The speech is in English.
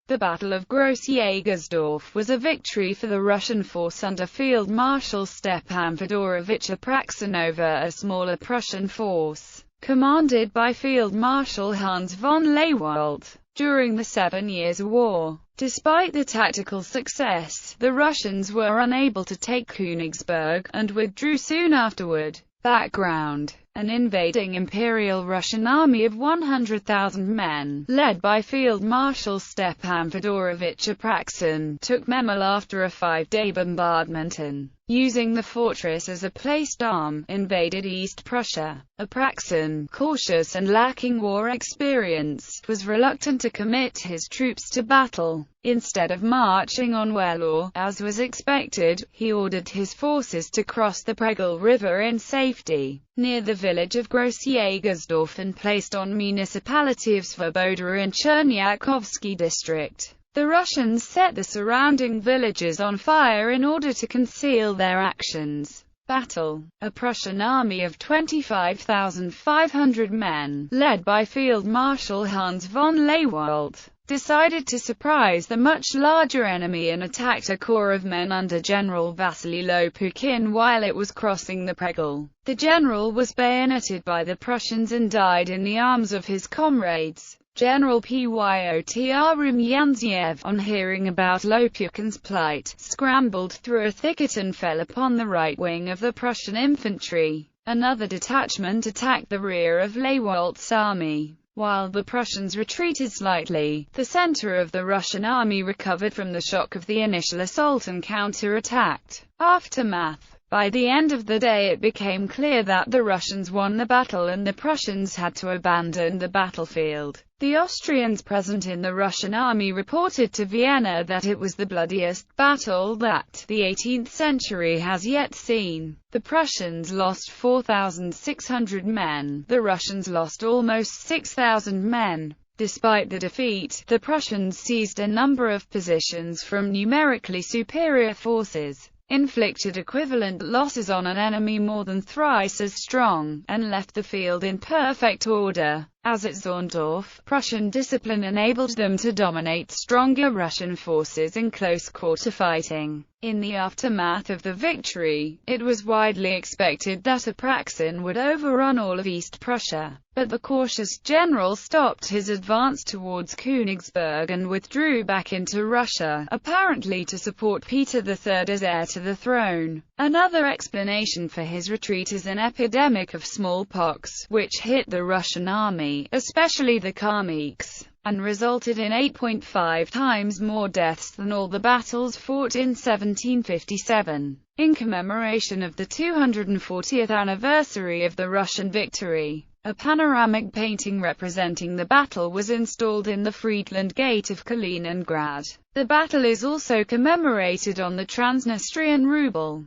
The Battle of Gross-Jägersdorf was a victory for the Russian force under Field Marshal Stepan Fedorovich Apraksin over a smaller Prussian force, commanded by Field Marshal Hans von Leybold. During the 7 Years' War, despite the tactical success, the Russians were unable to take Königsberg, and withdrew soon afterward. Background: an invading Imperial Russian army of 100,000 men, led by Field Marshal Stepan Fedorovich Apraksin, took Memel after a 5-day bombardment and, using the fortress as a placed arm, invaded East Prussia. Apraksin, cautious and lacking war experience, was reluctant to commit his troops to battle. Instead of marching on Wehlau, as was expected, he ordered his forces to cross the Pregel River in safety, near the village of Gross-Jägersdorf, and placed on municipality of Svoboda in Chernyakovsky district. The Russians set the surrounding villages on fire in order to conceal their actions. Battle: a Prussian army of 25,500 men, led by Field Marshal Hans von Leybold, decided to surprise the much larger enemy and attacked a corps of men under General Vasily Lopukhin while it was crossing the Pregel. The general was bayoneted by the Prussians and died in the arms of his comrades. General Pyotr Rumyanziev, on hearing about Lopukhin's plight, scrambled through a thicket and fell upon the right wing of the Prussian infantry. Another detachment attacked the rear of Leybold's army. While the Prussians retreated slightly, the center of the Russian army recovered from the shock of the initial assault and counter-attacked. Aftermath: by the end of the day it became clear that the Russians won the battle and the Prussians had to abandon the battlefield. The Austrians present in the Russian army reported to Vienna that it was the bloodiest battle that the 18th century has yet seen. The Prussians lost 4,600 men, the Russians lost almost 6,000 men. Despite the defeat, the Prussians seized a number of positions from numerically superior forces, inflicted equivalent losses on an enemy more than thrice as strong, and left the field in perfect order. As at Zorndorf, Prussian discipline enabled them to dominate stronger Russian forces in close quarter fighting. In the aftermath of the victory, it was widely expected that Apraksin would overrun all of East Prussia, but the cautious general stopped his advance towards Königsberg and withdrew back into Russia, apparently to support Peter III as heir to the throne. Another explanation for his retreat is an epidemic of smallpox, which hit the Russian army, especially the Kalmyks, and resulted in 8.5 times more deaths than all the battles fought in 1757. In commemoration of the 240th anniversary of the Russian victory, a panoramic painting representing the battle was installed in the Friedland Gate of Kaliningrad. The battle is also commemorated on the Transnistrian ruble.